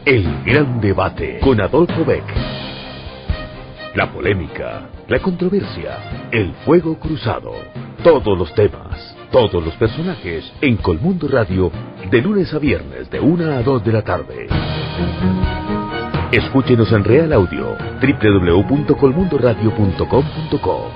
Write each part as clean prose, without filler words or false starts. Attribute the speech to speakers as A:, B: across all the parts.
A: El gran debate con Adolfo Beck. La polémica, la controversia, el fuego cruzado. Todos los temas, todos los personajes en Colmundo Radio, de lunes a viernes de 1 a 2 de la tarde. Escúchenos en Real Audio, www.colmundoradio.com.co.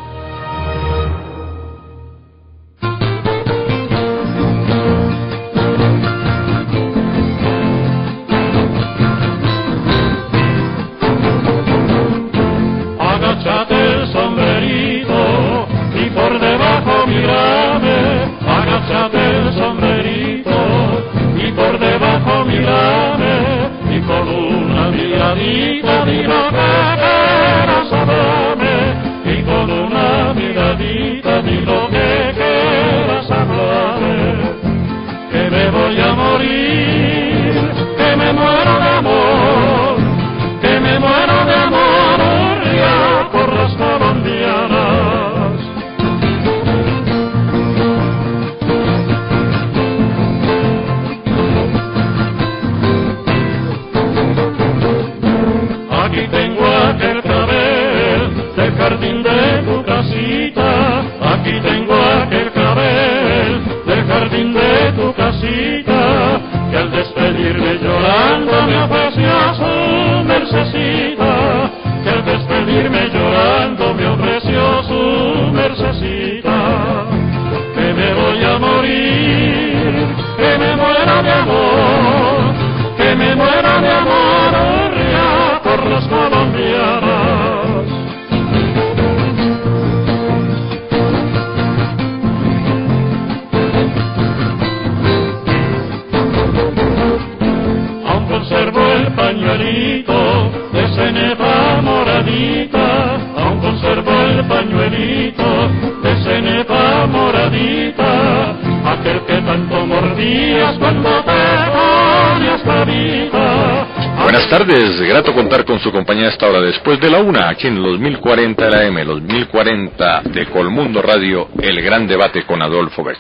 B: Buenas tardes, grato contar con su compañía a esta hora después de la 1, aquí en los 1040 de la AM, los 1040 de Colmundo Radio, el gran debate con Adolfo Beck.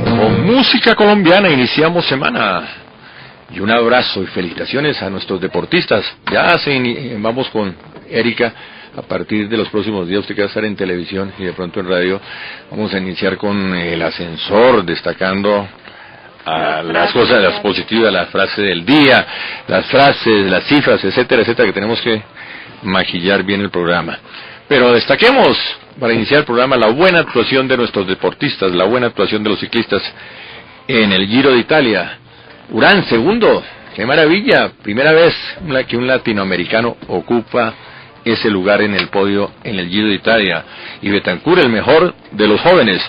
B: Con música colombiana iniciamos semana. Y un abrazo y felicitaciones a nuestros deportistas. Vamos con Erika. A partir de los próximos días usted que va a estar en televisión y de pronto en radio, vamos a iniciar con el ascensor, destacando a las cosas, las positivas, la frase del día, las frases, las cifras, etcétera, etcétera, que tenemos que maquillar bien el programa. Pero destaquemos, para iniciar el programa, la buena actuación de nuestros deportistas, la buena actuación de los ciclistas en el Giro de Italia. Urán, segundo, qué maravilla, primera vez que un latinoamericano ocupa ese lugar en el podio en el Giro de Italia. Y Betancur, el mejor de los jóvenes.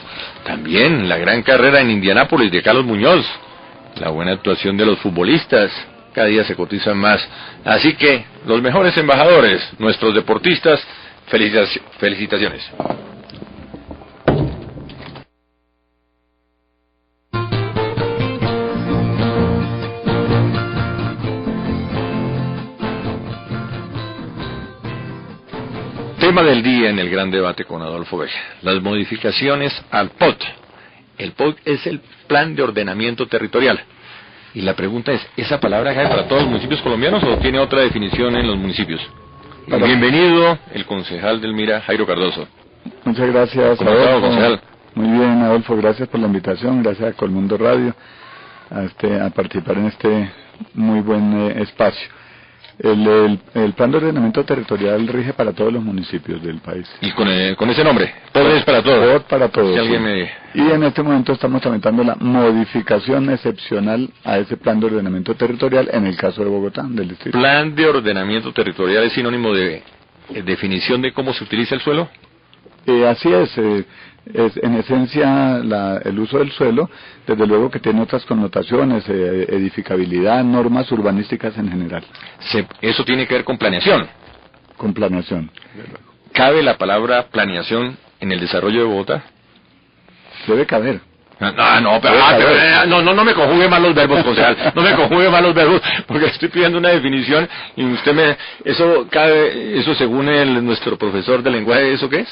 B: También la gran carrera en Indianápolis de Carlos Muñoz. La buena actuación de los futbolistas. Cada día se cotizan más. Así que los mejores embajadores, nuestros deportistas, felicitaciones. Tema del día en el gran debate con Adolfo Beck, las modificaciones al POT. El POT es el Plan de Ordenamiento Territorial. Y la pregunta es, ¿esa palabra cae para todos los municipios colombianos o tiene otra definición en los municipios? Bienvenido, el concejal del Mira, Jairo Cardoso.
C: Muchas gracias,
B: Adolfo. Concejal.
C: Muy bien, Adolfo, gracias por la invitación, gracias a Colmundo Radio a participar en este muy buen espacio. El plan de ordenamiento territorial rige para todos los municipios del país.
B: ¿Y con ese nombre? ¿Todo es para todos?
C: Todo para todos.
B: Si alguien
C: Y en este momento estamos tramitando la modificación excepcional a ese plan de ordenamiento territorial en el caso de Bogotá, del distrito.
B: ¿Plan de ordenamiento territorial es sinónimo de definición de cómo se utiliza el suelo?
C: Así es en esencia el uso del suelo, desde luego que tiene otras connotaciones, edificabilidad, normas urbanísticas en general.
B: ¿Eso tiene que ver con planeación?
C: Con planeación.
B: ¿Cabe la palabra planeación en el desarrollo de Bogotá?
C: Debe caber.
B: No me conjugue mal los verbos, concejal. No me conjugue mal los verbos, porque estoy pidiendo una definición y usted eso según nuestro profesor de lenguaje, ¿eso qué es?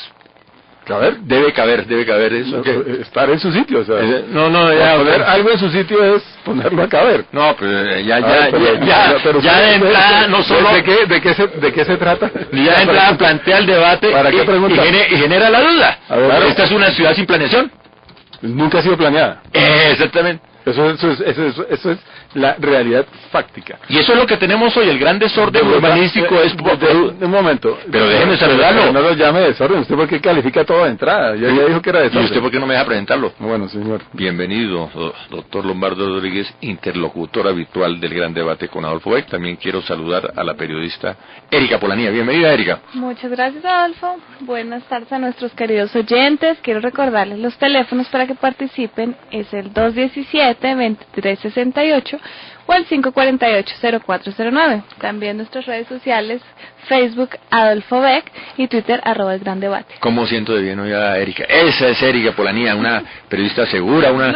C: ¿Caber?
B: Debe caber eso.
C: Estar en su sitio, o sea.
B: Poner
C: algo en su sitio es ponerlo a caber.
B: No, pero ya
C: de
B: entrada no solo...
C: ¿De qué se trata?
B: Ya de entrada plantea el debate
C: ¿Para qué pregunta?
B: y genera la duda.
C: A ver, claro.
B: Esta es una ciudad sin planeación.
C: Nunca ha sido planeada.
B: Exactamente.
C: Eso es la realidad fáctica.
B: Y eso es lo que tenemos hoy, el gran desorden urbanístico es...
C: Un momento.
B: Pero déjeme saludarlo.
C: No lo llame desorden, ¿usted por qué califica todo de entrada? Ya dijo que era desorden.
B: ¿Y usted por qué no me deja presentarlo?
C: Bueno, señor.
B: Bienvenido, doctor Lombardo Rodríguez, interlocutor habitual del gran debate con Adolfo Beck. También quiero saludar a la periodista Erika Polanía. Bienvenida, Erika.
D: Muchas gracias, Adolfo. Buenas tardes a nuestros queridos oyentes. Quiero recordarles los teléfonos para que participen. Es el 217-2368 o el 548-0409. También nuestras redes sociales, Facebook Adolfo Beck y Twitter @El Gran Debate.
B: ¿Cómo siento de bien hoy a Erika? Esa es Erika Polanía, una periodista segura, una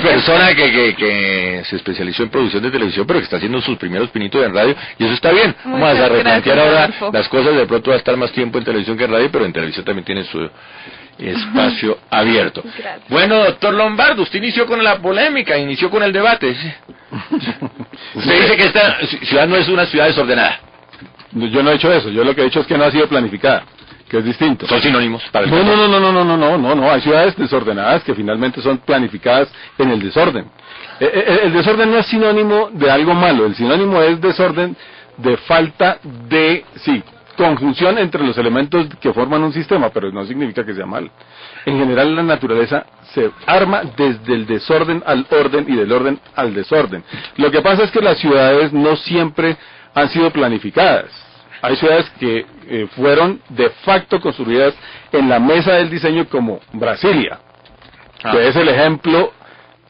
B: persona que se especializó en producción de televisión, pero que está haciendo sus primeros pinitos en radio, y eso está bien. Vamos a replantear ahora las cosas. De pronto va a estar más tiempo en televisión que en radio, pero en televisión también tiene su espacio abierto.
D: Gracias.
B: Bueno, doctor Lombardo, usted inició con la polémica, inició con el debate. Usted dice que esta ciudad no es una ciudad desordenada.
C: Yo no he hecho eso, yo lo que he dicho es que no ha sido planificada, que es distinto.
B: Son sinónimos para el
C: No, hay ciudades desordenadas que finalmente son planificadas en el desorden. El desorden no es sinónimo de algo malo, el sinónimo es desorden de falta de, conjunción entre los elementos que forman un sistema, pero no significa que sea mal. En general la naturaleza se arma desde el desorden al orden y del orden al desorden. Lo que pasa es que las ciudades no siempre han sido planificadas. Hay ciudades que fueron de facto construidas en la mesa del diseño, como Brasilia, que es el ejemplo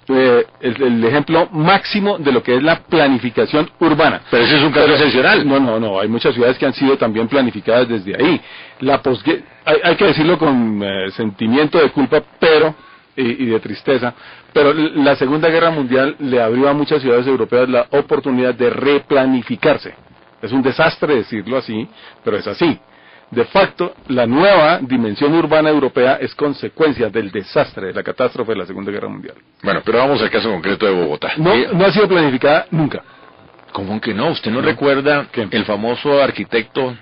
C: el ejemplo máximo de lo que es la planificación urbana.
B: Pero ese es un caso excepcional.
C: No, hay muchas ciudades que han sido también planificadas desde ahí. Hay que decirlo con sentimiento de culpa, pero y de tristeza, pero la Segunda Guerra Mundial le abrió a muchas ciudades europeas la oportunidad de replanificarse. Es un desastre decirlo así, pero es así. De facto, la nueva dimensión urbana europea es consecuencia del desastre, de la catástrofe de la Segunda Guerra Mundial.
B: Bueno, pero vamos al caso concreto de Bogotá.
C: No ha sido planificada nunca.
B: ¿Cómo que no? ¿Usted no recuerda el famoso arquitecto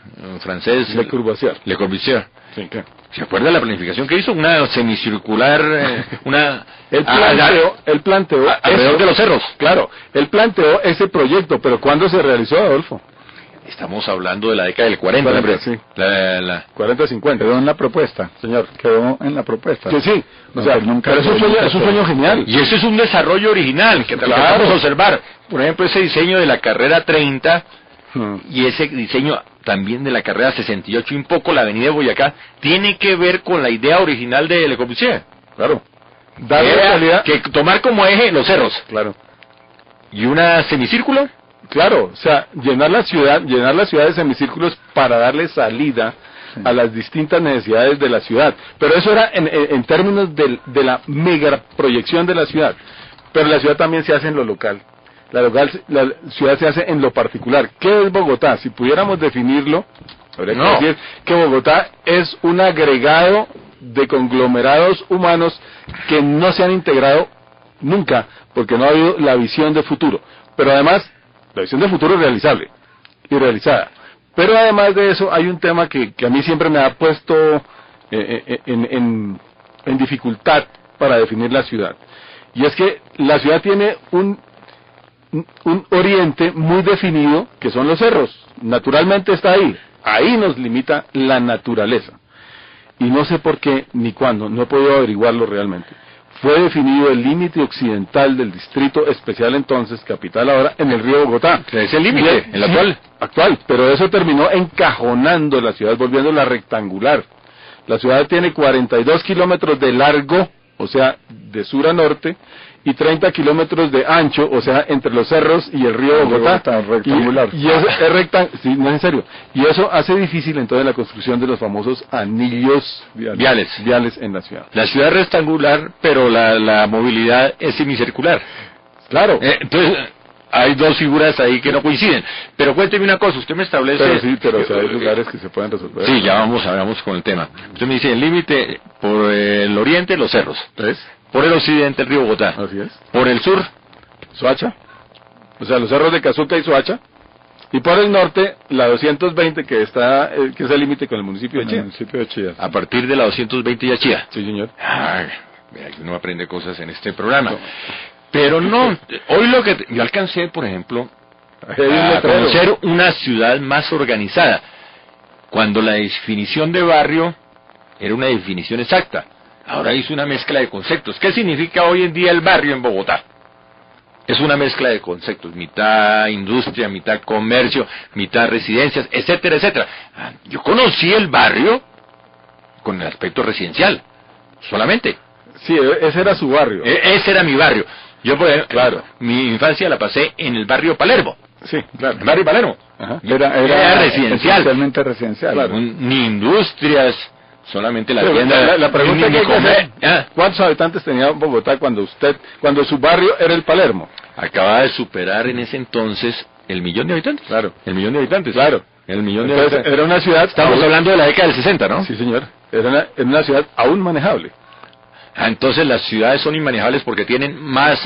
B: francés
C: Le Corbusier?
B: Le Corbusier.
C: Sí, ¿qué?
B: ¿Se acuerda de la planificación que hizo? Una semicircular,
C: Él planteó
B: alrededor de los cerros.
C: Claro, él planteó ese proyecto, pero ¿cuándo se realizó, Adolfo?
B: Estamos hablando de la década del 40,
C: 40, sí. 40-50. Quedó en la propuesta, señor. Quedó en la propuesta. Que sí. O sea, nunca. Pero es un sueño genial.
B: Y ese es un desarrollo original que vamos a observar. Por ejemplo, ese diseño de la carrera 30 y ese diseño también de la carrera 68 y un poco la avenida de Boyacá tiene que ver con la idea original de Le Corbusier.
C: Claro.
B: Que tomar como eje los cerros.
C: Claro.
B: Y una semicírculo.
C: Claro, o sea, llenar la ciudad de semicírculos para darle salida a las distintas necesidades de la ciudad. Pero eso era en términos de la mega proyección de la ciudad. Pero la ciudad también se hace en lo local. La ciudad se hace en lo particular. ¿Qué es Bogotá? Si pudiéramos definirlo, habría que decir que Bogotá es un agregado de conglomerados humanos que no se han integrado nunca, porque no ha habido la visión de futuro. Pero además, la visión de futuro es realizable y realizada. Pero además de eso, hay un tema que a mí siempre me ha puesto en dificultad para definir la ciudad. Y es que la ciudad tiene un oriente muy definido, que son los cerros. Naturalmente está ahí. Ahí nos limita la naturaleza. Y no sé por qué ni cuándo, no he podido averiguarlo realmente. Fue definido el límite occidental del distrito especial entonces, capital ahora, en el río Bogotá.
B: ¿Es el límite? ¿El actual?
C: Actual, pero eso terminó encajonando la ciudad, volviéndola rectangular. La ciudad tiene 42 kilómetros de largo, o sea, de sur a norte, y 30 kilómetros de ancho, o sea, entre los cerros y el río Bogotá.
B: Rectangular.
C: Y eso es rectangular, sí, no es en serio. Y eso hace difícil entonces la construcción de los famosos anillos viales en la ciudad.
B: La ciudad es rectangular, pero la movilidad es semicircular.
C: Claro.
B: Entonces, hay dos figuras ahí que no coinciden. Pero cuénteme una cosa, usted me establece...
C: Pero sí, pero o sea, hay lugares que se pueden resolver.
B: Sí, ya vamos con el tema. Usted me dice, el límite por el oriente, los cerros.
C: ¿Es?
B: Por el occidente, el río Bogotá.
C: Así es.
B: Por el sur,
C: Soacha. O sea, los cerros de Cazuca y Soacha. Y por el norte, la 220, que es el límite con el municipio de Chía.
E: El municipio de Chía.
B: a partir de la 220 y Chía.
C: Sí, señor.
B: Ay, mira que uno aprende cosas en este programa. Pero no, hoy lo que... Yo alcancé, por ejemplo, a conocer una ciudad más organizada, cuando la definición de barrio era una definición exacta. Ahora hizo una mezcla de conceptos. ¿Qué significa hoy en día el barrio en Bogotá? Es una mezcla de conceptos, mitad industria, mitad comercio, mitad residencias, etcétera, etcétera. Yo conocí el barrio con el aspecto residencial, solamente.
C: Sí, ese era su barrio.
B: Ese era mi barrio. Yo, por ejemplo, claro, mi infancia la pasé en el barrio Palermo.
C: Sí, claro.
B: El barrio Palermo.
C: Ajá.
B: Era residencial.
C: Totalmente residencial.
B: Claro. Ni industrias, solamente la
C: Pero
B: tienda.
C: la pregunta que hay que hacer, ¿cuántos habitantes tenía Bogotá cuando su barrio era el Palermo?
B: Acababa de superar en ese entonces el 1.000.000 de habitantes.
C: Claro.
B: El 1.000.000 de habitantes.
C: Claro.
B: El 1.000.000 de
C: Entonces,
B: habitantes.
C: era una ciudad...
B: Estamos hablando de la década del 60, ¿no?
C: Sí, señor. Era una ciudad aún manejable.
B: Entonces las ciudades son inmanejables porque tienen más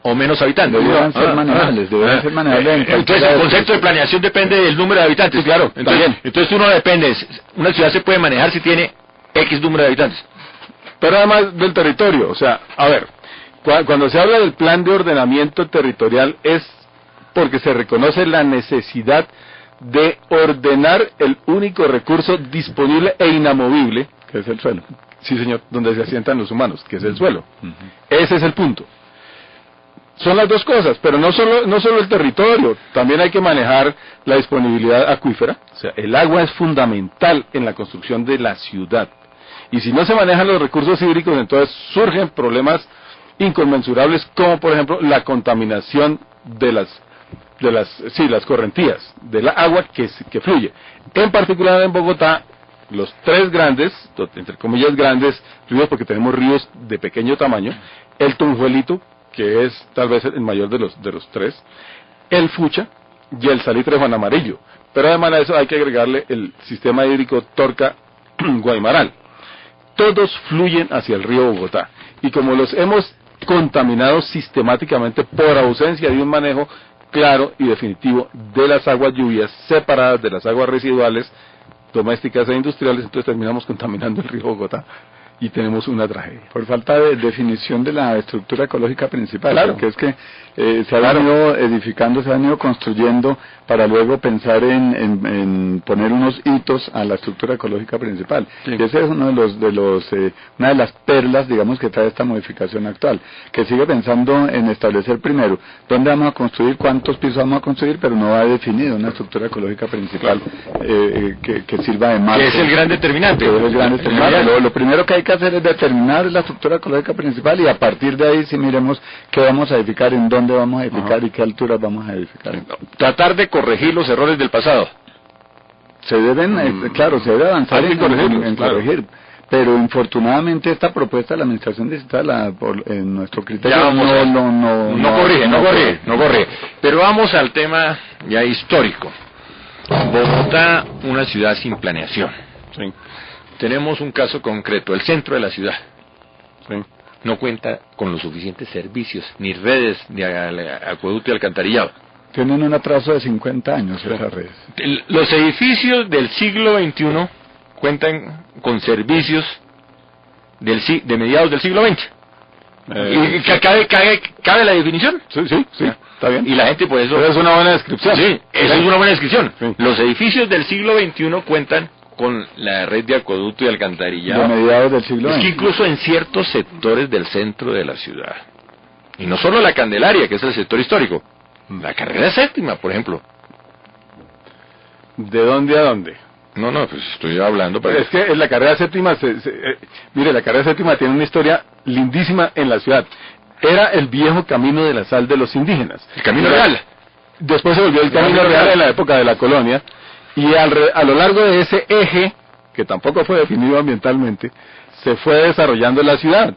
B: o menos habitantes.
C: Deberían ser manejables, ser manejables.
B: Entonces el concepto de planeación depende del número de habitantes.
C: Sí, claro,
B: entonces uno depende, una ciudad se puede manejar si tiene X número de habitantes.
C: Pero además del territorio, o sea, a ver, cuando se habla del plan de ordenamiento territorial es porque se reconoce la necesidad de ordenar el único recurso disponible e inamovible, que es el suelo. Sí, señor, donde se asientan los humanos, que es el suelo. Ese es el punto. Son las dos cosas, pero no solo el territorio, también hay que manejar la disponibilidad acuífera. O sea, el agua es fundamental en la construcción de la ciudad. Y si no se manejan los recursos hídricos, entonces surgen problemas inconmensurables, como por ejemplo la contaminación de las correntías, del agua que fluye. En particular en Bogotá, los tres grandes, entre comillas grandes, ríos, porque tenemos ríos de pequeño tamaño, el Tunjuelito, que es tal vez el mayor de los tres, el Fucha y el Salitre Juan Amarillo. Pero además de eso hay que agregarle el sistema hídrico Torca-Guaymaral. Todos fluyen hacia el río Bogotá. Y como los hemos contaminado sistemáticamente por ausencia de un manejo claro y definitivo de las aguas lluvias separadas de las aguas residuales, domésticas e industriales, entonces terminamos contaminando el río Bogotá y tenemos una tragedia.
E: Por falta de definición de la estructura ecológica principal,
C: claro.
E: Porque es que se han ido edificando, se han ido construyendo para luego pensar en poner unos hitos a la estructura ecológica principal. Sí. Y ese es uno una de las perlas, digamos, que trae esta modificación actual, que sigue pensando en establecer primero dónde vamos a construir, cuántos pisos vamos a construir, pero no ha definido una estructura ecológica principal que sirva de marco.
B: Que es el gran determinante.
E: Lo primero que hay que hacer es determinar la estructura ecológica principal y a partir de ahí sí miremos qué vamos a edificar, en dónde vamos a edificar y qué alturas vamos a edificar.
B: Tratar de corregir los errores del pasado.
E: Se deben, claro, se debe avanzar en corregir. Pero infortunadamente esta propuesta de la administración digital, en nuestro criterio,
B: no corrige. Pero vamos al tema ya histórico. Bogotá, una ciudad sin planeación.
C: Sí.
B: Tenemos un caso concreto, el centro de la ciudad.
C: Sí.
B: No cuenta con los suficientes servicios, ni redes de acueducto y alcantarillado.
E: Tienen un atraso de 50 años esas redes.
B: Los edificios del siglo XXI cuentan con servicios de mediados del siglo XX. ¿Y cabe la definición?
C: Sí, está bien.
B: Y la gente por eso...
C: Pero es una buena descripción.
B: Sí, esa es una buena descripción.
C: Sí.
B: Los edificios del siglo XXI cuentan con la red de acueducto y alcantarillado.
E: De mediados del siglo XX.
B: Es que incluso en ciertos sectores del centro de la ciudad. Y no solo la Candelaria, que es el sector histórico. La carrera séptima, por ejemplo.
C: ¿De dónde a dónde?
B: No, pues estoy hablando...
C: Pero es que la carrera séptima, mire, la carrera séptima tiene una historia lindísima en la ciudad. Era el viejo camino de la sal de los indígenas.
B: El camino real.
C: Después se volvió el camino real en la época de la colonia. Y a lo largo de ese eje, que tampoco fue definido ambientalmente, se fue desarrollando la ciudad.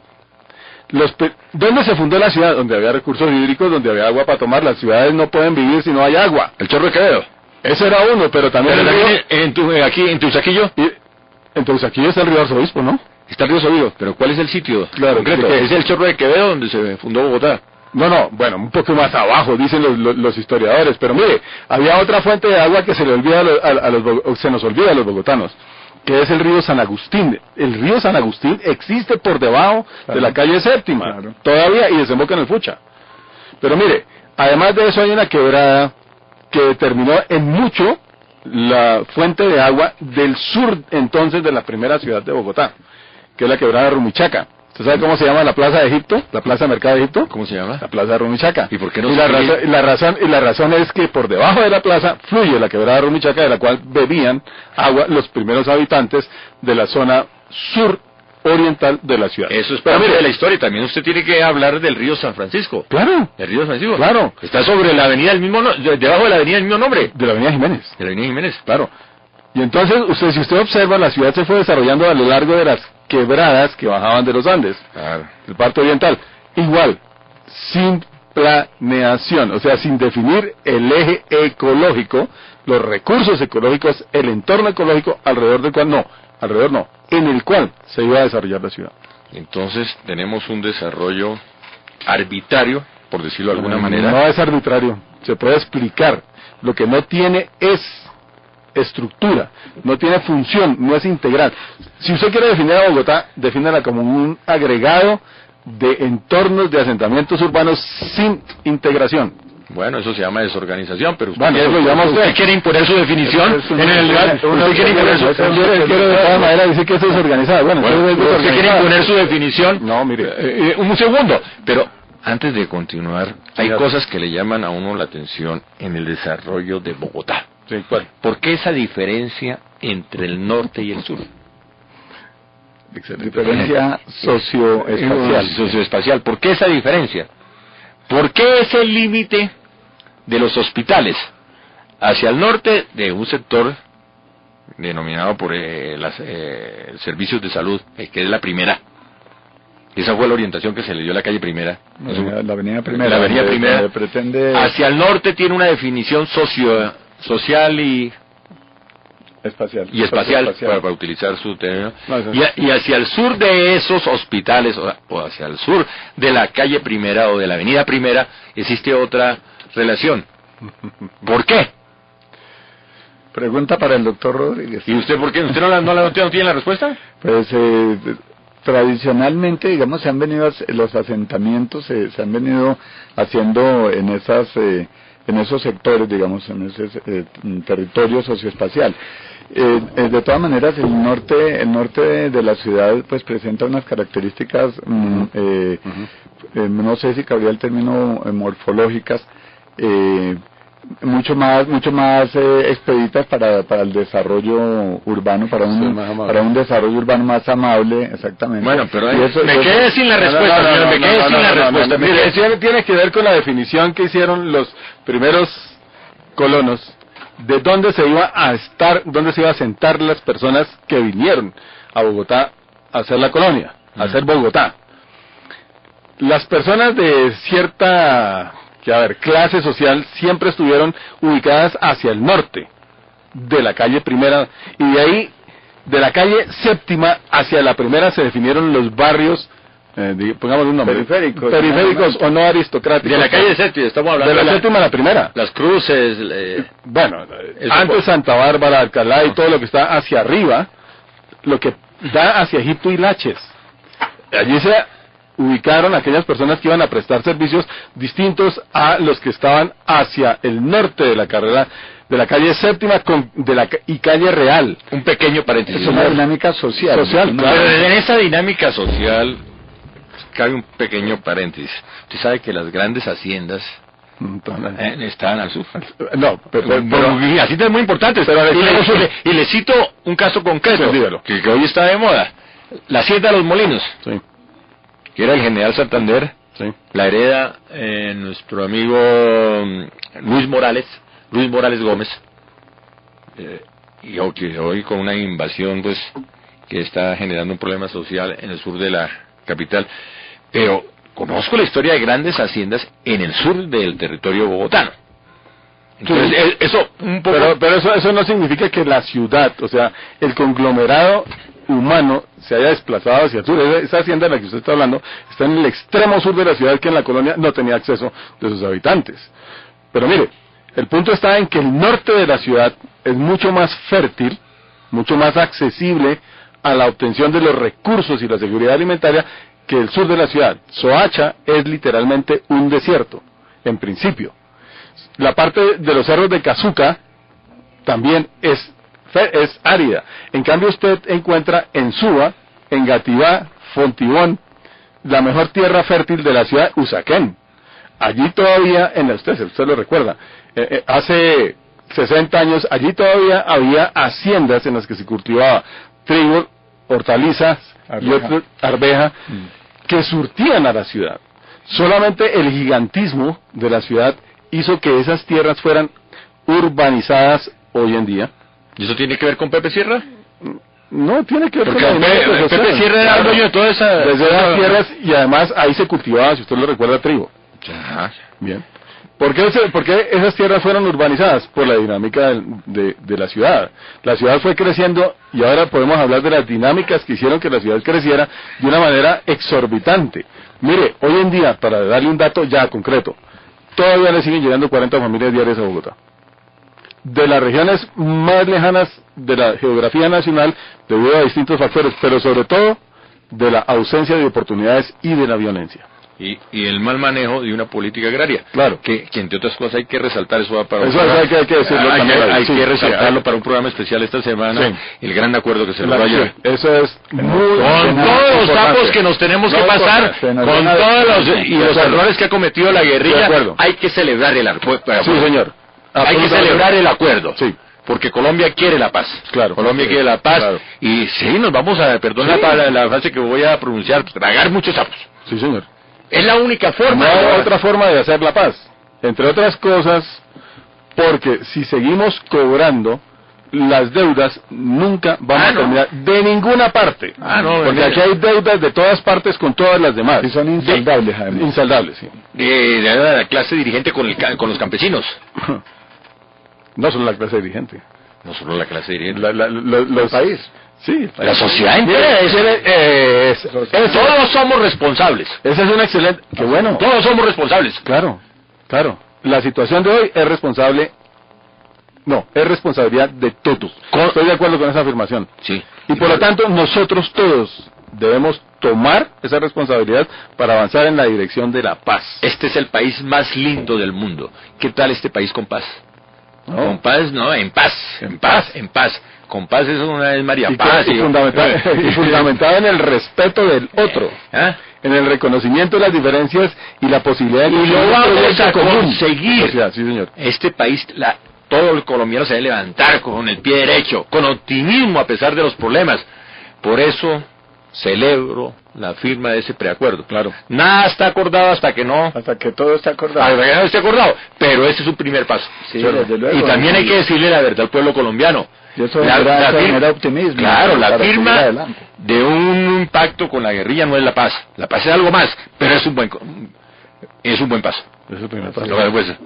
E: ¿Dónde se fundó la ciudad? Donde había recursos hídricos, donde había agua para tomar. Las ciudades no pueden vivir si no hay agua.
B: El Chorro de Quevedo.
E: Ese era uno, pero también
B: aquí en Teusaquillo.
E: En Teusaquillo está el río Arzobispo, ¿no?
B: Está el río Arzobispo, pero ¿cuál es el sitio concreto?
E: ¿De qué?
B: Es el Chorro de Quevedo donde se fundó Bogotá.
E: No, bueno, un poco más abajo, dicen los historiadores, pero mire, había otra fuente de agua que se le olvida se nos olvida a los bogotanos, que es el río San Agustín. El río San Agustín existe por debajo de la calle Séptima, todavía, y desemboca en el Fucha. Pero mire, además de eso hay una quebrada que determinó en mucho la fuente de agua del sur entonces de la primera ciudad de Bogotá, que es la quebrada Rumichaca. ¿Usted sabe cómo se llama la Plaza de Egipto? ¿La Plaza de Mercado de Egipto?
B: ¿Cómo se llama?
E: La Plaza de Rumichaca.
B: ¿Y por qué no
E: la razón es que por debajo de la plaza fluye la quebrada Rumichaca, de la cual bebían agua los primeros habitantes de la zona sur oriental de la ciudad.
B: Eso es parte de la historia. También usted tiene que hablar del río San Francisco.
E: Claro.
B: El río San Francisco.
E: Claro.
B: Está sobre la avenida del mismo debajo de la avenida del mismo nombre.
E: De la avenida Jiménez.
B: De la avenida Jiménez.
E: Claro. Y entonces, si usted observa, la ciudad se fue desarrollando a lo largo de las quebradas que bajaban de los Andes, el parto oriental. Igual, sin planeación, o sea, sin definir el eje ecológico, los recursos ecológicos, el entorno ecológico alrededor del cual en el cual se iba a desarrollar la ciudad.
B: Entonces, tenemos un desarrollo arbitrario, por decirlo de alguna manera.
E: No es arbitrario, se puede explicar. Lo que no tiene es estructura, no tiene función, no es integral. Si usted quiere definir a Bogotá, defínala como un agregado de entornos de asentamientos urbanos sin integración.
B: Bueno, eso se llama desorganización, pero
E: usted
B: quiere imponer su definición
E: usted quiere imponer su de todas maneras dice que eso es organizado.
B: Usted quiere imponer su definición.
E: No, mire,
B: un segundo, pero antes de continuar, hay cosas que le llaman a uno la atención en el desarrollo de Bogotá.
E: Sí, ¿cuál?
B: ¿Por qué esa diferencia entre el norte y el sur?
E: Diferencia
B: socioespacial. ¿Por qué esa diferencia? ¿Por qué ese límite de los hospitales hacia el norte de un sector denominado por servicios de salud, que es la primera? Esa fue la orientación que se le dio a la calle Primera.
E: La avenida Primera.
B: La avenida Primera.
E: Pretende...
B: Hacia el norte tiene una definición social y espacial. Para utilizar su término. Y hacia el sur de esos hospitales, o hacia el sur de la calle Primera o de la avenida Primera, existe otra relación. ¿Por qué?
E: Pregunta para el doctor Rodríguez.
B: ¿Y usted por qué? ¿Usted no tiene la respuesta?
E: Pues tradicionalmente, digamos, se han venido los asentamientos, se han venido haciendo en esos sectores, digamos, en ese territorio socioespacial. De todas maneras, el norte de la ciudad pues presenta unas características, no sé si cabría el término morfológicas, mucho más expeditas para el desarrollo urbano, para un desarrollo urbano más amable, exactamente.
B: Bueno, pero me quedé sin la respuesta.
E: Mire, eso tiene que ver con la definición que hicieron los primeros colonos de dónde se iba a sentar las personas que vinieron a Bogotá a hacer la colonia, a hacer Bogotá. Las personas de cierta clase social siempre estuvieron ubicadas hacia el norte de la calle Primera, y de ahí, de la calle Séptima hacia la Primera, se definieron los barrios, pongamos un nombre, periféricos o no aristocráticos.
B: De la calle Séptima, estamos hablando
E: de la Séptima a la Primera.
B: Las cruces,
E: antes Santa Bárbara, Alcalá y todo lo que está hacia arriba, lo que da hacia Egipto y Laches. Allí se ubicaron aquellas personas que iban a prestar servicios distintos a los que estaban hacia el norte de la carrera de la calle Séptima y calle Real.
B: Un pequeño paréntesis.
E: Es una dinámica social.
B: Claro. Pero en esa dinámica social cabe un pequeño paréntesis. Usted sabe que las grandes haciendas estaban al sur.
E: No, pero
B: así es muy importante. Y le cito un caso concreto que hoy está de moda. La hacienda de los Molinos.
E: Sí.
B: Que era el General Santander, la hereda nuestro amigo Luis Morales Gómez, y hoy con una invasión pues que está generando un problema social en el sur de la capital, Pero conozco la historia de grandes haciendas en el sur del territorio bogotano. Entonces, eso un poco...
E: Pero eso no significa que la ciudad, o sea, el conglomerado humano se haya desplazado hacia el sur. Esa hacienda de la que usted está hablando está en el extremo sur de la ciudad, que en la colonia no tenía acceso de sus habitantes. Pero mire, el punto está en que el norte de la ciudad es mucho más fértil, mucho más accesible a la obtención de los recursos y la seguridad alimentaria que el sur de la ciudad. Soacha es literalmente un desierto, en principio. La parte de los cerros de Cazuca también es árida. En cambio usted encuentra en Suba, en Gativá, Fontibón, la mejor tierra fértil de la ciudad, Usaquén. Allí todavía, usted lo recuerda, hace 60 años, allí todavía había haciendas en las que se cultivaba trigo, hortalizas y arveja, que surtían a la ciudad. Solamente el gigantismo de la ciudad hizo que esas tierras fueran urbanizadas hoy en día.
B: ¿Y eso tiene que ver con Pepe Sierra?
E: No tiene que ver
B: porque
E: con
B: Pepe Sierra era el dueño de toda esa...
E: Desde esas tierras, y además ahí se cultivaba, si usted lo recuerda, trigo.
B: Ya.
E: Bien. ¿Por qué esas tierras fueron urbanizadas? Por la dinámica de la ciudad. La ciudad fue creciendo y ahora podemos hablar de las dinámicas que hicieron que la ciudad creciera de una manera exorbitante. Mire, hoy en día, para darle un dato ya concreto, todavía le siguen llegando 40 familias diarias a Bogotá. De las regiones más lejanas de la geografía nacional, debido a distintos factores, pero sobre todo de la ausencia de oportunidades y de la violencia.
B: Y el mal manejo de una política agraria.
E: Claro.
B: Que entre otras cosas hay que resaltar eso para
E: hay que decirlo también.
B: Hay que resaltarlo para un programa especial esta semana. Sí. El gran acuerdo que se logró ayer.
E: Eso es muy
B: con todos los tapos que nos tenemos que pasar, con todos los errores que ha cometido la guerrilla, hay que celebrar el acuerdo.
E: Sí, señor.
B: Hay que celebrar el acuerdo.
E: Sí.
B: Porque Colombia quiere la paz.
E: Claro.
B: Colombia quiere la paz. Claro. Y sí, nos vamos a, perdón la frase que voy a pronunciar, tragar muchos sapos.
E: Sí, señor.
B: Es la única forma.
E: No hay otra forma de hacer la paz. Entre otras cosas, porque si seguimos cobrando, las deudas nunca van a terminar de ninguna parte. Porque aquí hay deudas de todas partes con todas las demás.
C: Y son insaldables, además.
E: Insaldables, sí.
B: De la clase dirigente con los campesinos.
E: No solo la clase dirigente.
B: No solo la clase dirigente.
E: Los país. Sí,
B: la sociedad entera. Todos somos responsables.
E: Ese es un excelente... ¡Qué bueno!
B: Todos somos responsables.
E: Claro. La situación de hoy es responsable... No, es responsabilidad de todos. Estoy de acuerdo con esa afirmación.
B: Sí.
E: Y por lo tanto, nosotros todos debemos tomar esa responsabilidad para avanzar en la dirección de la paz.
B: Este es el país más lindo del mundo. ¿Qué tal este país con paz? No. Con paz, no, en paz. Con paz es una vez María Paz.
E: Y fundamentado en el respeto del otro. En el reconocimiento de las diferencias y la posibilidad de...
B: Y lo vamos a conseguir.
E: O sea, sí, señor.
B: Este país, todo el colombiano se debe levantar con el pie derecho, con optimismo a pesar de los problemas. Por eso celebro la firma de ese preacuerdo.
E: Claro.
B: Nada está acordado hasta que
E: todo está acordado.
B: Hasta que no esté acordado. Pero ese es un primer paso.
C: Sí, desde luego.
B: Y también hay que decirle la verdad al pueblo colombiano.
C: Y eso genera optimismo.
B: Claro, la firma de un pacto con la guerrilla no es la paz. La paz es algo más, pero es un buen paso.
E: Es el primer paso.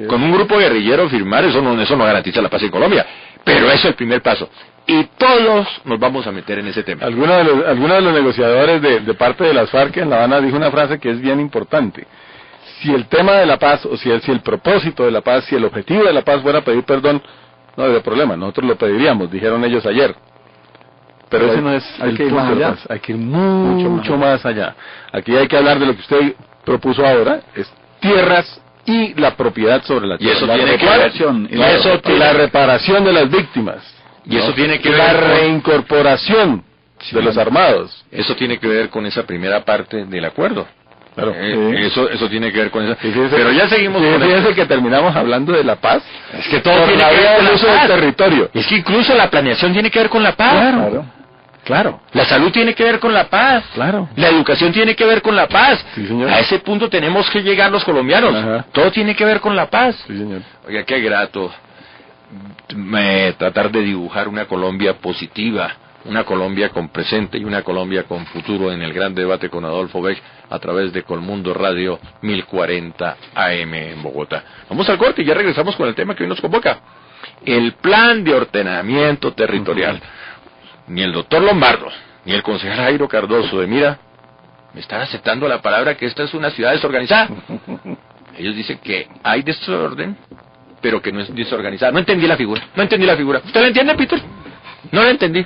B: Con un grupo guerrillero firmar, eso no garantiza la paz en Colombia. Pero eso es el primer paso. Y todos nos vamos a meter en ese tema.
E: Alguno de los negociadores de parte de las FARC en La Habana dijo una frase que es bien importante. Si el tema de la paz, o si el propósito de la paz, si el objetivo de la paz fuera pedir perdón, no habría problema, nosotros lo pediríamos, dijeron ellos ayer. Pero ese no es el punto de la paz. Hay que ir mucho más allá. Aquí hay que hablar de lo que usted propuso ahora, es tierras y la propiedad sobre la tierra.
B: Y eso tiene que ver
E: la reparación de las víctimas.
B: Y eso tiene que ver
E: la reincorporación de los armados.
B: Eso tiene que ver con esa primera parte del acuerdo.
E: Claro.
B: Eso tiene que ver con eso.
E: Pero ya seguimos con fíjense que terminamos hablando de la paz.
B: Es que todo tiene que ver con
E: el uso del territorio.
B: Es que incluso la planeación tiene que ver con la paz.
E: Claro.
B: La salud tiene que ver con la paz.
E: Claro.
B: La educación tiene que ver con la paz.
E: Sí, señor.
B: A ese punto tenemos que llegar los colombianos.
E: Ajá.
B: Todo tiene que ver con la paz.
E: Sí, señor.
B: Oiga, qué grato tratar de dibujar una Colombia positiva, una Colombia con presente y una Colombia con futuro en el gran debate con Adolfo Beck a través de Colmundo Radio 1040 AM en Bogotá. Vamos al corte y ya regresamos con el tema que hoy nos convoca. El plan de ordenamiento territorial. Ni el doctor Lombardo, ni el concejal Jairo Cardoso de Mira me están aceptando la palabra que esta es una ciudad desorganizada. Ellos dicen que hay desorden, pero que no es desorganizada. No entendí la figura. ¿Usted la entiende, Peter? No la entendí,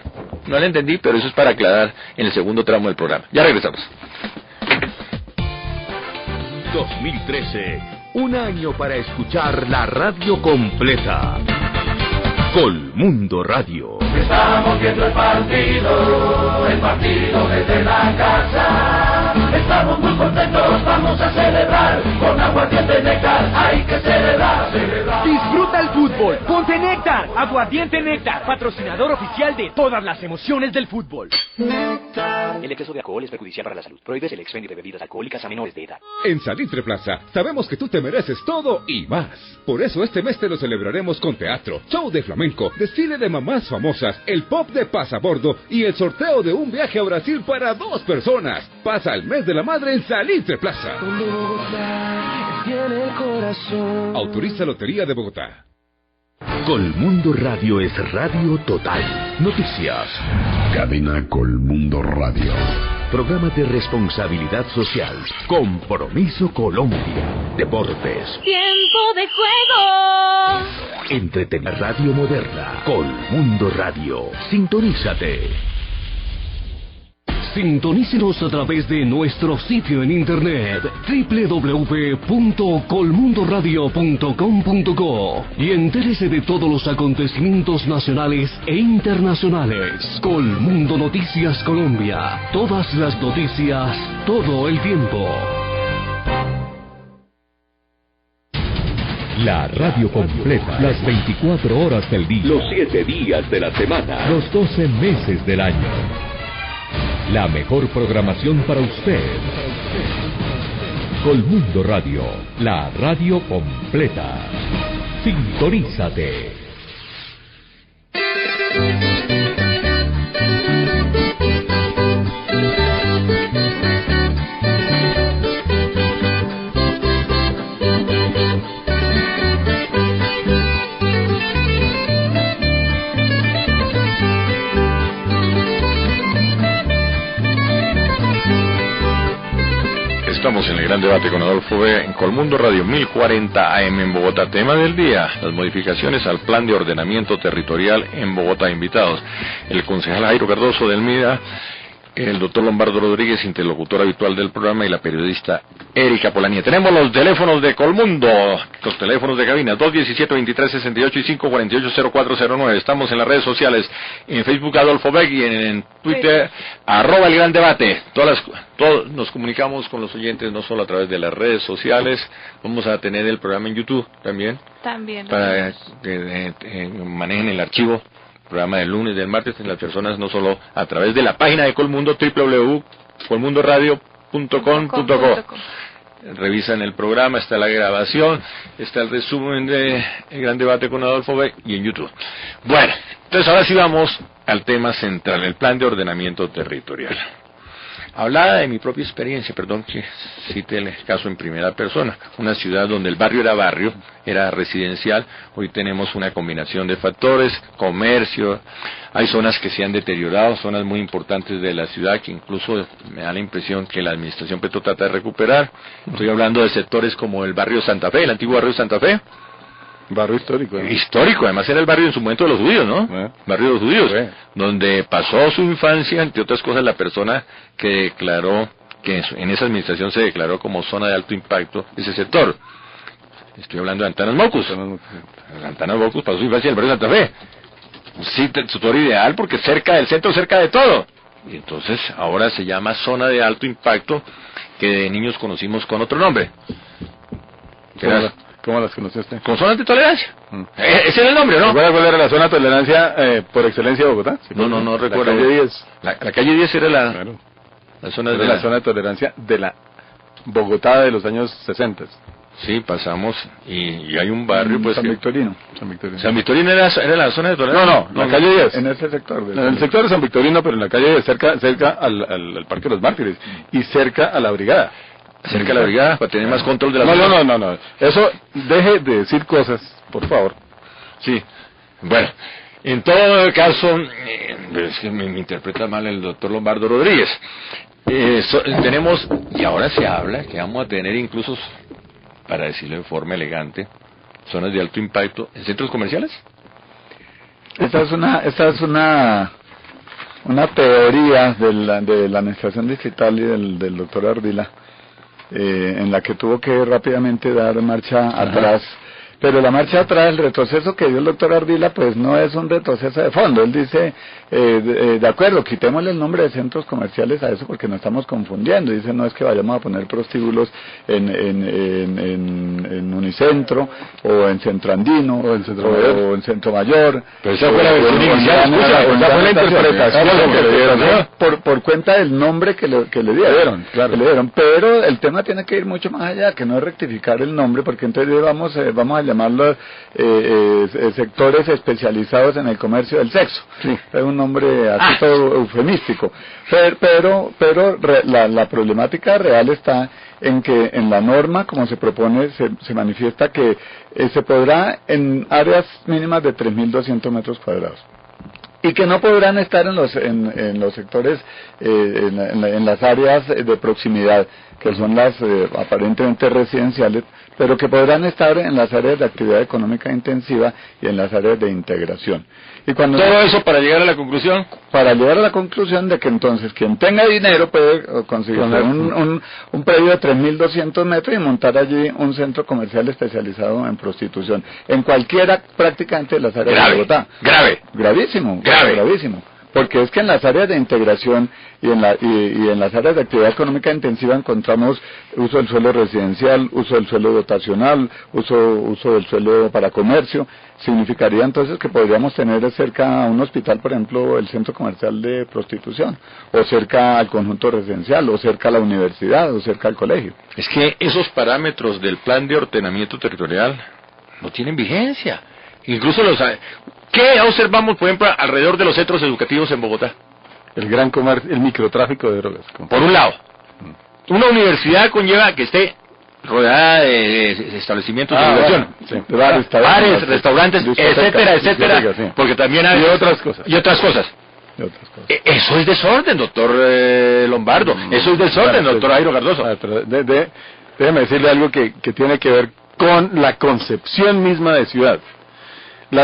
B: pero eso es para aclarar en el segundo tramo del programa. Ya regresamos.
A: 2013, un año para escuchar la radio completa. Colmundo Radio.
F: Estamos viendo el partido desde la casa. Estamos muy contentos, vamos a celebrar. Con aguardiente Néctar hay que celebrar.
G: Disfruta el fútbol, ponte Néctar. Aguardiente Néctar, patrocinador oficial de todas las emociones del fútbol.
H: El exceso de alcohol es perjudicial para la salud. Prohíbes el expendio de bebidas alcohólicas a menores de edad.
I: En Salitre Plaza sabemos que tú te mereces todo y más. Por eso este mes te lo celebraremos con teatro, show de flamenco, desfile de mamás famosas, el pop de Pasabordo y el sorteo de un viaje a Brasil para 2 personas. Pasa el mes de la madre en Salitre Plaza. Autoriza Lotería de Bogotá.
A: Colmundo Radio es radio total. Noticias.
J: Cadena Colmundo Radio.
A: Programa de responsabilidad social. Compromiso Colombia. Deportes.
D: ¡Tiempo de juego!
A: Entretener. Radio moderna. Colmundo Radio. Sintonízate.
K: Sintonícenos a través de nuestro sitio en internet www.colmundoradio.com.co y entérese de todos los acontecimientos nacionales e internacionales. Colmundo Noticias Colombia. Todas las noticias, todo el tiempo.
L: La radio completa, las 24 horas del día,
A: los 7 días de la semana,
L: los 12 meses del año. La mejor programación para usted. Colmundo Radio, la radio completa. Sintonízate.
B: Estamos en el gran debate con Adolfo B. en Colmundo Radio 1040 AM en Bogotá. Tema del día, las modificaciones al plan de ordenamiento territorial en Bogotá. Invitados, el concejal Jairo Cardoso del MIDA, el doctor Lombardo Rodríguez, interlocutor habitual del programa, y la periodista Erika Polanía. Tenemos los teléfonos de Colmundo, los teléfonos de cabina, 217-2368 y 548-0409. Estamos en las redes sociales, en Facebook Adolfo Beck y en Twitter, @el gran debate. Todos nos comunicamos con los oyentes, no solo a través de las redes sociales. Vamos a tener el programa en YouTube también. Para que manejen el archivo. Programa del lunes, del martes, en las personas no solo a través de la página de Colmundo, www.colmundoradio.com.co. Revisan el programa, está la grabación, está el resumen de El Gran Debate con Adolfo Beck y en YouTube. Bueno, entonces ahora sí vamos al tema central, el plan de ordenamiento territorial. Hablaba de mi propia experiencia, perdón que cite el caso en primera persona. Una ciudad donde el barrio era residencial, hoy tenemos una combinación de factores, comercio, hay zonas que se han deteriorado, zonas muy importantes de la ciudad que incluso me da la impresión que la administración Petro trata de recuperar. Estoy hablando de sectores como el barrio Santa Fe, el antiguo barrio Santa Fe.
E: Barrio histórico.
B: Histórico, además era el barrio en su momento de los judíos, ¿no? Barrio de los judíos, donde pasó su infancia, entre otras cosas, la persona que declaró, que en esa administración se declaró como zona de alto impacto ese sector. Estoy hablando de Antanas Mocus. Antanas Mocus pasó su infancia en el barrio Santa Fe. Sí, sector ideal porque cerca del centro, cerca de todo. Y entonces ahora se llama zona de alto impacto, que de niños conocimos con otro nombre.
E: ¿Cómo las conoció usted?
B: Con zonas de tolerancia. Ese era el nombre, ¿no?
E: ¿Recuerda cuál era la zona de tolerancia por excelencia de Bogotá?
B: No recuerdo.
E: La calle 10.
B: La calle 10 era la zona de
E: la zona de tolerancia de la Bogotá de los años 60.
B: Sí, pasamos y hay un barrio, pues...
E: San Victorino.
B: ¿San Victorino era la zona de Toledo?
E: No, la calle 10. En ese sector. En el sector de San Victorino, pero en la calle 10, cerca al Parque de los Mártires y cerca a la Brigada.
B: Cerca a la Brigada, para tener más control de la
E: zona. No. Eso, deje de decir cosas, por favor.
B: Sí, bueno, en todo caso, es que me interpreta mal el doctor Lombardo Rodríguez. Tenemos, y ahora se habla, que vamos a tener incluso, para decirlo de forma elegante, zonas de alto impacto en centros comerciales.
E: Esta es una teoría de la administración distrital y del doctor Ardila, en la que tuvo que rápidamente dar marcha atrás. Pero la marcha atrás, el retroceso que dio el doctor Ardila, pues no es un retroceso de fondo. Él dice, de acuerdo, quitémosle el nombre de centros comerciales a eso porque nos estamos confundiendo. Dice, no es que vayamos a poner prostíbulos en Unicentro, o en Centro Andino, o en Centro Mayor.
B: Pero esa fue la versión inicial, esa fue la interpretación
E: por cuenta del nombre que le dieron. Claro. Pero el tema tiene que ir mucho más allá, que no es rectificar el nombre, porque entonces vamos a llamarlos sectores especializados en el comercio del sexo. Sí. Es un nombre así todo eufemístico. Pero la problemática real está en que en la norma, como se propone, se manifiesta que se podrá en áreas mínimas de 3.200 metros cuadrados. Y que no podrán estar en los sectores, en las áreas de proximidad, que son las aparentemente residenciales, pero que podrán estar en las áreas de actividad económica intensiva y en las áreas de integración. Y cuando
B: todo eso para llegar a la conclusión.
E: Para llegar a la conclusión de que entonces quien tenga dinero puede conseguir un predio de 3.200 metros y montar allí un centro comercial especializado en prostitución. En cualquiera prácticamente de las áreas de Bogotá. Gravísimo. Porque es que en las áreas de integración y en las áreas de actividad económica intensiva encontramos uso del suelo residencial, uso del suelo dotacional, uso del suelo para comercio. Significaría entonces que podríamos tener cerca a un hospital, por ejemplo, el centro comercial de prostitución, o cerca al conjunto residencial, o cerca a la universidad, o cerca al colegio.
B: Es que esos parámetros del plan de ordenamiento territorial no tienen vigencia. Incluso ¿qué observamos, por ejemplo, alrededor de los centros educativos en Bogotá?
E: El microtráfico de drogas.
B: Por un lado, una universidad conlleva que esté rodeada de establecimientos de educación, bares, restaurantes, etcétera, porque también hay otras cosas. Eso es desorden, doctor Lombardo. Eso es desorden, doctor Jairo Cardoso.
E: Déjeme decirle algo que tiene que ver con la concepción misma de ciudad. No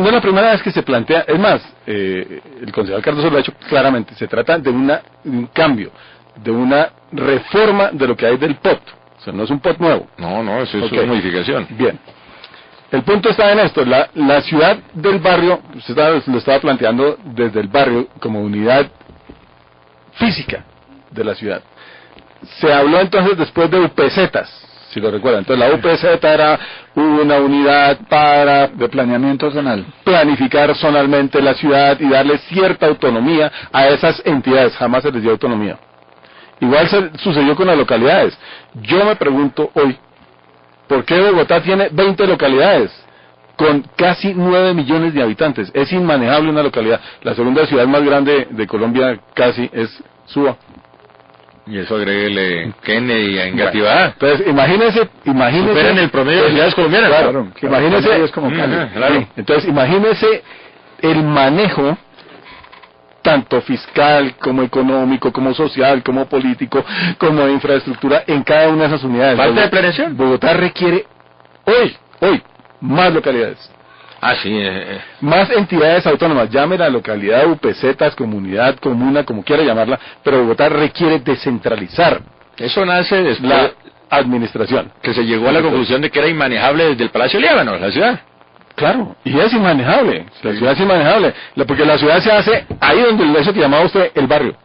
E: es la primera vez que se plantea, es más, el concejal Cardoso lo ha hecho claramente, se trata de un cambio, de una reforma de lo que hay del POT. O sea, no es un POT nuevo.
B: No, eso es una modificación.
E: Bien. El punto está en esto, la ciudad del barrio, usted lo estaba planteando desde el barrio como unidad física de la ciudad. Se habló entonces después de UPZs, si lo recuerdan. Entonces la UPZ era una unidad de planeamiento zonal, planificar zonalmente la ciudad y darle cierta autonomía a esas entidades. Jamás se les dio autonomía. Igual sucedió con las localidades. Yo me pregunto hoy, ¿por qué Bogotá tiene 20 localidades con casi 9 millones de habitantes? Es inmanejable una localidad. La segunda ciudad más grande de Colombia casi es Suba.
B: Y eso agréguele Kennedy a Engativá.
E: Entonces, imagínese.
B: Superen el promedio de ciudades colombianas.
E: Claro, imagínese. Es como claro. Entonces, imagínese el manejo tanto fiscal, como económico, como social, como político, como de infraestructura en cada una de esas unidades.
B: ¿Falta de planeación?
E: Bogotá requiere hoy más localidades. Más entidades autónomas, llame la localidad, UPZs, comunidad, comuna, como quiera llamarla, pero Bogotá requiere descentralizar.
B: Eso nace después
E: la administración.
B: Que se llegó a la conclusión de que era inmanejable desde el Palacio Líbano, la ciudad.
E: Claro, y es inmanejable, la ciudad es inmanejable, porque la ciudad se hace ahí donde eso que llamaba usted el barrio,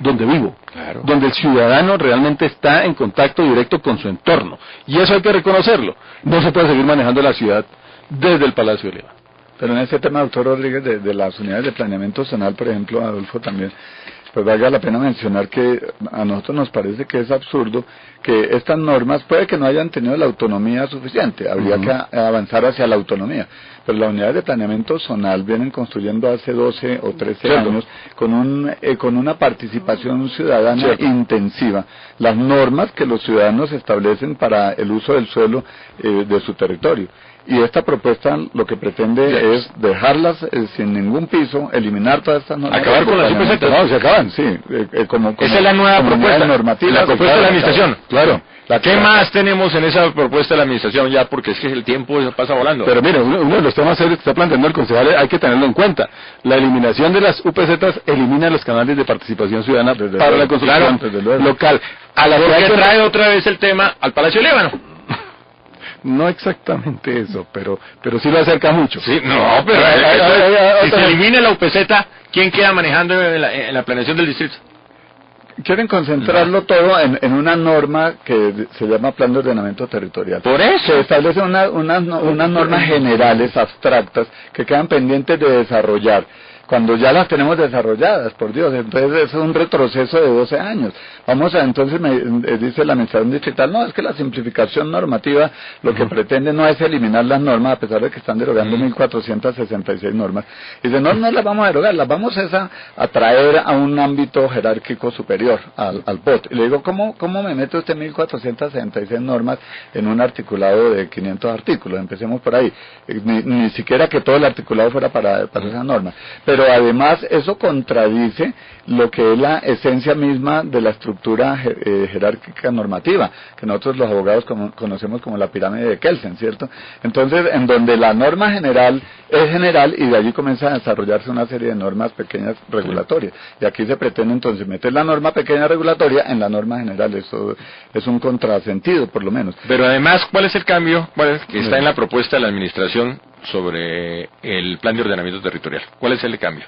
E: donde vivo, donde el ciudadano realmente está en contacto directo con su entorno, y eso hay que reconocerlo. No se puede seguir manejando la ciudad desde el Palacio de Líbano. Pero en este tema, doctor Rodríguez, de las unidades de planeamiento zonal, por ejemplo, Adolfo también, pues valga la pena mencionar que a nosotros nos parece que es absurdo que estas normas puede que no hayan tenido la autonomía suficiente, habría que avanzar hacia la autonomía, pero las unidades de planeamiento zonal vienen construyendo hace 12 o 13 años con una participación ciudadana intensiva, las normas que los ciudadanos establecen para el uso del suelo de su territorio. Y esta propuesta lo que pretende es dejarlas sin ningún piso, eliminar todas estas normas.
B: Acabar con las UPZ.
E: No, se acaban, sí.
B: Esa es la nueva propuesta.
E: La
B: propuesta de la administración.
E: Claro.
B: ¿Qué más tenemos en esa propuesta de la administración ya? Porque es que el tiempo pasa volando.
C: Pero mire, uno de los temas serios que está planteando el concejal hay que tenerlo en cuenta. La eliminación de las UPZ elimina los canales de participación ciudadana para la construcción local.
B: Porque trae otra vez el tema al Palacio Líbano.
C: No exactamente eso, pero sí lo acerca mucho.
B: Sí, no, pero si se elimina la UPZ, ¿quién queda manejando en la planeación del distrito?
E: Quieren concentrarlo todo en una norma que se llama Plan de Ordenamiento Territorial.
B: Por eso.
E: Se establecen unas normas generales, abstractas, que quedan pendientes de desarrollar. Cuando ya las tenemos desarrolladas, por Dios, entonces es un retroceso de 12 años. Entonces me dice la administración distrital, no, es que la simplificación normativa lo que pretende no es eliminar las normas, a pesar de que están derogando 1.466 normas. Y dice, no las vamos a derogar, las vamos a traer a un ámbito jerárquico superior, al POT. Y le digo, ¿cómo me mete usted 1.466 normas en un articulado de 500 artículos? Empecemos por ahí. Ni siquiera que todo el articulado fuera para esa norma. Pero además eso contradice lo que es la esencia misma de la estructura jerárquica normativa, que nosotros los abogados conocemos como la pirámide de Kelsen, ¿cierto? Entonces, en donde la norma general es general y de allí comienza a desarrollarse una serie de normas pequeñas regulatorias. Y aquí se pretende entonces meter la norma pequeña regulatoria en la norma general. Eso es un contrasentido, por lo menos.
B: Pero además, ¿cuál es el cambio? Que está en la propuesta de la administración sobre el plan de ordenamiento territorial. ¿Cuál es el cambio?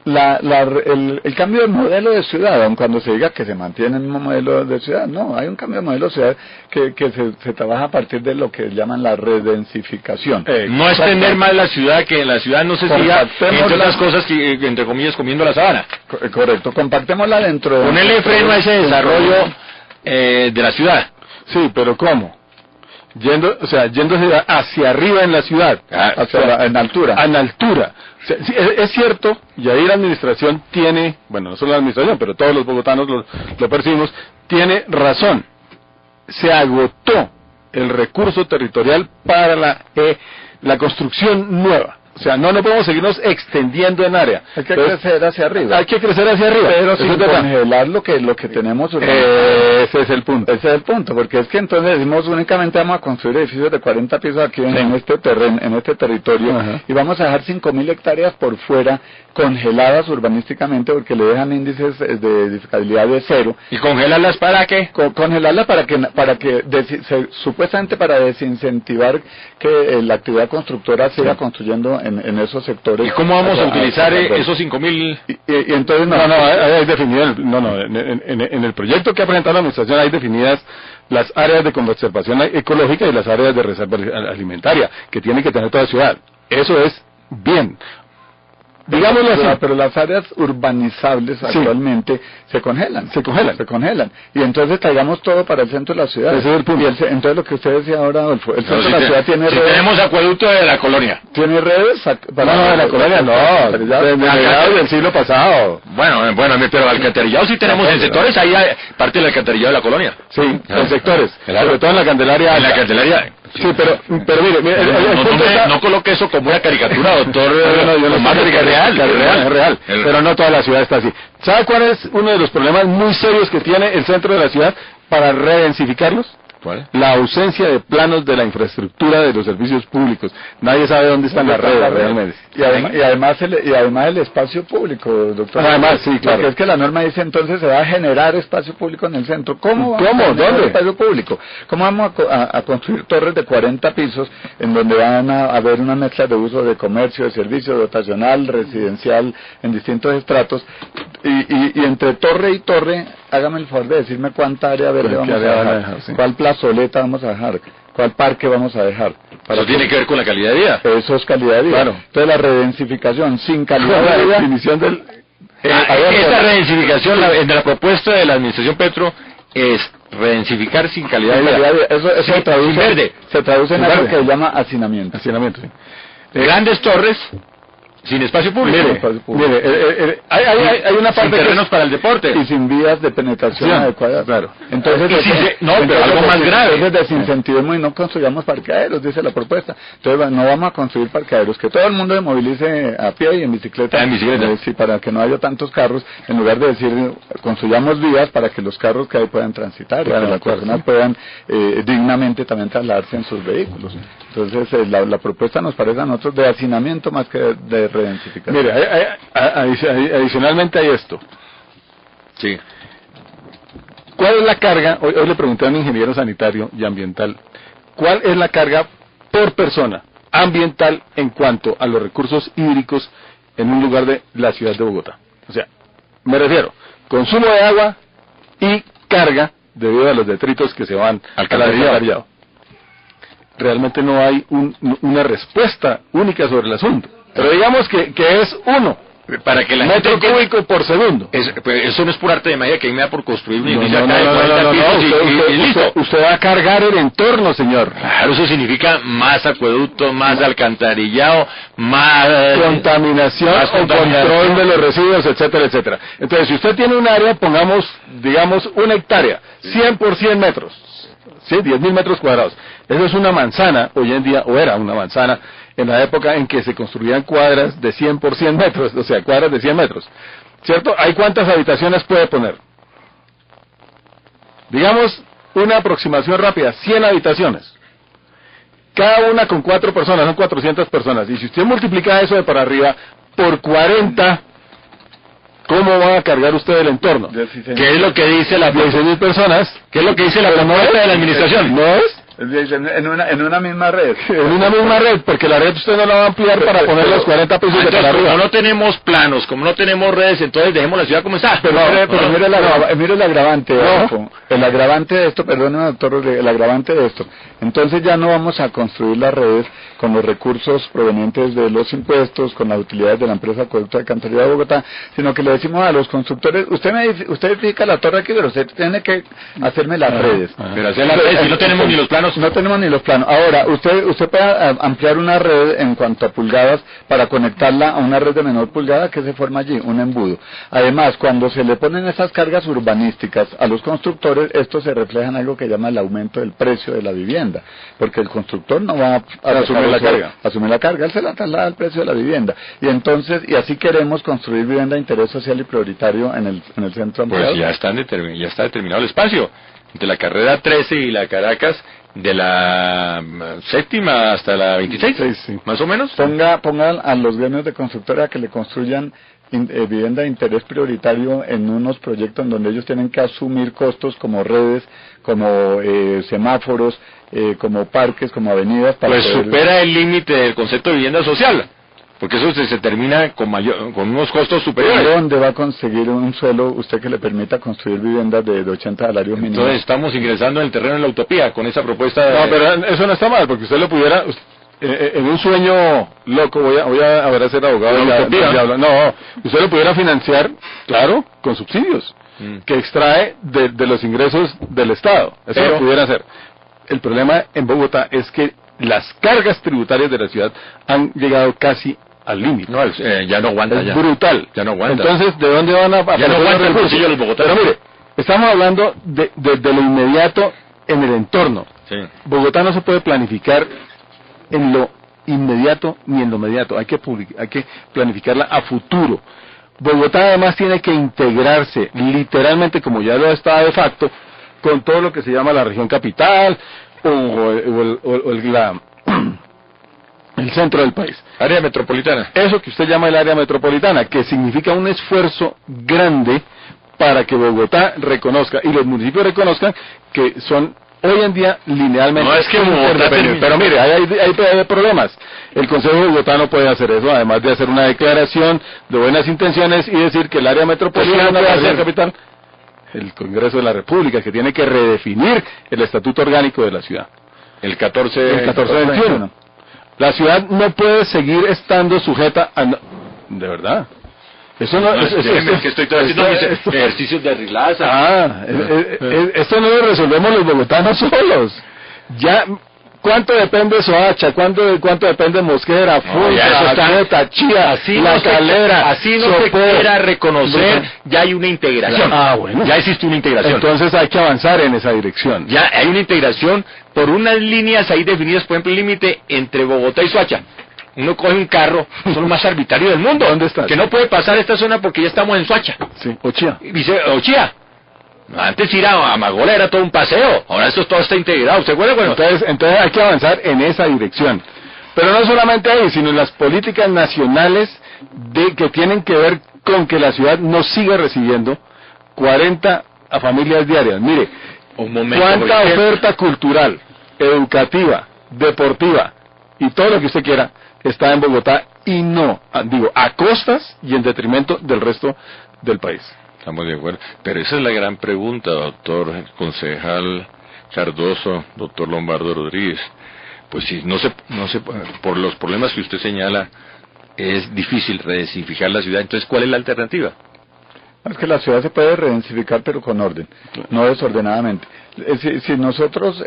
E: El cambio de modelo de ciudad, aun cuando se diga que se mantiene el mismo modelo de ciudad, no, hay un cambio de modelo de ciudad que se trabaja a partir de lo que llaman la redensificación.
B: No extender más la ciudad, que en la ciudad no se siga, entre otras cosas, que, entre comillas, comiendo la sabana.
E: Correcto, compactémosla dentro de...
B: Ponerle freno a ese desarrollo de la ciudad.
C: Sí, pero ¿cómo? Yéndose hacia arriba en la ciudad,
E: en altura.
C: En altura. O sea, sí, es cierto, y ahí la administración tiene, bueno, no solo la administración, pero todos los bogotanos lo percibimos, tiene razón. Se agotó el recurso territorial para la construcción nueva. O sea, no podemos seguirnos extendiendo en área.
E: Hay que crecer hacia arriba.
C: Hay que crecer hacia arriba.
E: Pero sin congelar lo que tenemos.
C: Ese es el punto.
E: Ese es el punto, porque es que entonces decimos únicamente vamos a construir edificios de 40 pisos aquí en este terreno, en este territorio, y vamos a dejar 5.000 hectáreas por fuera congeladas urbanísticamente porque le dejan índices de edificabilidad de 0.
B: ¿Y congelarlas para qué?
E: Congelarlas para que supuestamente para desincentivar que la actividad constructora siga construyendo en esos sectores.
B: ¿Y cómo vamos a utilizar esos 5.000?
E: Y entonces
C: hay definido en el proyecto que ha presentado la administración hay definidas las áreas de conservación ecológica y las áreas de reserva alimentaria que tiene que tener toda ciudad. Eso es bien. Digámoslo así.
E: Pero las áreas urbanizables actualmente se congelan. Y entonces traigamos todo para el centro de la ciudad.
C: Ese es el punto.
E: Entonces lo que usted decía ahora, Adolfo, el centro de la ciudad tiene redes.
B: Tenemos acueducto de la colonia.
E: ¿Tiene redes?
C: De la colonia no. Del siglo pasado.
B: Bueno, pero alcantarillado sí tenemos en sectores, ahí hay parte del alcantarillado de la colonia.
C: Sí, en sectores. Sobre todo en la Candelaria.
B: En la Candelaria.
C: Sí, pero mire,
B: no coloque eso como una caricatura, doctor.
C: Es real. Pero no toda la ciudad está así. ¿Sabe cuál es uno de los problemas muy serios que tiene el centro de la ciudad para redensificarlos?
B: ¿Cuál?
C: La ausencia de planos de la infraestructura de los servicios públicos. Nadie sabe dónde están las redes realmente.
E: Y además el espacio público, doctor.
C: Además, sí, claro.
E: Porque es que la norma dice entonces se va a generar espacio público en el centro. ¿Cómo?
C: ¿Dónde?
E: Espacio público. ¿Cómo vamos a construir torres de 40 pisos en donde van a haber una mezcla de uso de comercio, de servicio, dotacional, residencial, en distintos estratos? Y entre torre y torre, hágame el favor de decirme cuánta área verde vamos a dejar, cuál plazoleta vamos a dejar, cuál parque vamos a dejar.
B: Eso tiene que ver con la calidad de vida.
E: Eso es calidad de vida.
C: Claro.
E: Entonces la redensificación sin calidad de vida.
C: Definición del...
B: Esta redensificación, de la propuesta de la administración Petro, es redensificar sin calidad de vida.
E: Eso
B: se
E: traduce en algo que se llama hacinamiento.
B: Hacinamiento, sí. Grandes torres sin espacio público. Hay una parte sin terrenos para el deporte
E: y sin vías de penetración adecuadas.
B: Claro.
E: Entonces,
B: pero algo más grave.
E: Entonces desincentivismo y no construyamos parqueaderos, dice la propuesta. Entonces no vamos a construir parqueaderos, que todo el mundo se movilice a pie y en bicicleta. Sí, para que no haya tantos carros, en lugar de decir construyamos vías para que los carros que hay puedan transitar, para que las personas puedan dignamente también trasladarse en sus vehículos. Entonces la propuesta nos parece a nosotros de hacinamiento más que de redensificación.
C: Mire, adicionalmente hay esto.
B: Sí.
C: ¿Cuál es la carga? Hoy le pregunté a un ingeniero sanitario y ambiental, ¿cuál es la carga por persona ambiental en cuanto a los recursos hídricos en un lugar de la ciudad de Bogotá? O sea, me refiero, consumo de agua y carga debido a los detritos que se van al alcantarillado. Realmente no hay una respuesta única sobre el asunto. Pero digamos que es 1
B: para que la
C: metro cúbico por segundo.
B: Eso no es por arte de magia que ahí me da por construir un
C: edificio usted va a cargar el entorno, señor.
B: Claro, eso significa más acueducto, más alcantarillado, más contaminación,
C: control de los residuos, etcétera, etcétera. Entonces, si usted tiene un área, pongamos, digamos, 1 hectárea, 100 por 100 metros, ¿sí? 10.000 metros cuadrados. Eso es una manzana, hoy en día, o era una manzana, en la época en que se construían cuadras de 100 por 100 metros, o sea, cuadras de 100 metros, ¿cierto? ¿Hay cuántas habitaciones puede poner? Digamos, una aproximación rápida, 100 habitaciones. Cada una con 4 personas, son 400 personas. Y si usted multiplica eso de para arriba por 40, ¿cómo va a cargar usted el entorno?
B: ¿Qué es lo que dice la
C: 16.000 personas?
B: ¿Qué es lo que dice la propuesta de la administración?
C: ¿No es?
E: En una misma red.
C: En una misma red, porque la red usted no la va a ampliar para poner los 40 pisos de para arriba.
B: Como no tenemos planos, como no tenemos redes, entonces dejemos la ciudad como está.
E: Pero mire el agravante. El agravante de esto, perdóneme, doctor, el agravante de esto. Entonces ya no vamos a construir las redes con los recursos provenientes de los impuestos, con las utilidades de la empresa Acueducto de Alcantarillado de Bogotá, sino que le decimos a los constructores, usted edifica la torre aquí, pero usted tiene que hacerme las redes.
B: Pero hacer las redes, si no tenemos ni los planos.
E: No tenemos ni los planos. Ahora, usted puede ampliar una red en cuanto a pulgadas para conectarla a una red de menor pulgada que se forma allí, un embudo. Además, cuando se le ponen esas cargas urbanísticas a los constructores, esto se refleja en algo que llama el aumento del precio de la vivienda, porque el constructor no va a asumir la carga, él se la traslada al precio de la vivienda. Y entonces, y así queremos construir vivienda de interés social y prioritario en el centro ampliado.
B: Pues ya está determinado el espacio. De la carrera 13 y la Caracas, de la 7ª hasta la 26,
E: sí.
B: Más o menos.
E: Ponga a los gremios de constructora que le construyan vivienda de interés prioritario en unos proyectos en donde ellos tienen que asumir costos como redes, como semáforos, como parques, como avenidas.
B: Pues supera el límite del concepto de vivienda social. Porque eso se termina con unos costos superiores.
E: ¿Dónde va a conseguir un suelo usted que le permita construir viviendas de 80 salarios mínimos?
B: Entonces estamos ingresando en el terreno de la utopía con esa propuesta de...
C: No, pero eso no está mal, porque usted lo pudiera... en un sueño loco, voy a ser abogado. No, usted lo pudiera financiar, claro, con subsidios, que extrae de los ingresos del Estado. Eso lo pudiera hacer. El problema en Bogotá es que las cargas tributarias de la ciudad han llegado casi al límite.
B: No, ya no aguanta.
C: Es brutal.
B: Ya no aguanta.
C: Entonces, ¿de dónde van a
B: ya no aguanta el bolsillo de los bogotanos?
C: Pero mire, estamos hablando de lo inmediato en el entorno.
B: Sí.
C: Bogotá no se puede planificar en lo inmediato ni en lo mediato. Hay que planificarla a futuro. Bogotá además tiene que integrarse literalmente, como ya lo está de facto, con todo lo que se llama la región capital el centro del país.
B: Área metropolitana.
C: Eso que usted llama el área metropolitana, que significa un esfuerzo grande para que Bogotá reconozca, y los municipios reconozcan que son hoy en día linealmente...
B: No es que Bogotá...
C: Pero mire, hay problemas. El Consejo de Bogotá no puede hacer eso, además de hacer una declaración de buenas intenciones y decir que el área metropolitana de la ciudad capital... El Congreso de la República, que tiene que redefinir el estatuto orgánico de la ciudad.
B: El 1421.
C: La ciudad no puede seguir estando sujeta a... De verdad.
E: Eso no,
B: que estoy haciendo mis ejercicios de relaxa.
E: Esto no lo resolvemos los bogotanos solos. Ya, ¿cuánto depende Soacha? ¿Cuánto depende Mosquera, Funza, Cota, Chía, La Calera?
B: Así no se quiera reconocer, ya hay una integración.
E: Bueno.
B: Ya existe una integración.
E: Entonces hay que avanzar en esa dirección.
B: Ya hay una integración por unas líneas ahí definidas, por ejemplo, el límite entre Bogotá y Soacha. Uno coge un carro, son lo más arbitrario del mundo.
E: ¿Dónde estás?
B: Que no puede pasar esta zona porque ya estamos en Soacha.
E: Sí, Ochía.
B: Dice, Ochía. Antes ir a Magola era todo un paseo, ahora esto todo está integrado, ¿se acuerda? Bueno,
E: entonces hay que avanzar en esa dirección. Pero no solamente ahí, sino en las políticas nacionales que tienen que ver con que la ciudad no siga recibiendo 40 a familias diarias. Mire, cuánta oferta cultural, educativa, deportiva y todo lo que usted quiera está en Bogotá y no, a costas y en detrimento del resto del país.
B: Estamos de acuerdo, pero esa es la gran pregunta, doctor concejal Cardoso, doctor Lombardo Rodríguez. Pues si no se por los problemas que usted señala, es difícil redensificar la ciudad, entonces ¿cuál es la alternativa?
E: Es que la ciudad se puede redensificar pero con orden, no desordenadamente. Si nosotros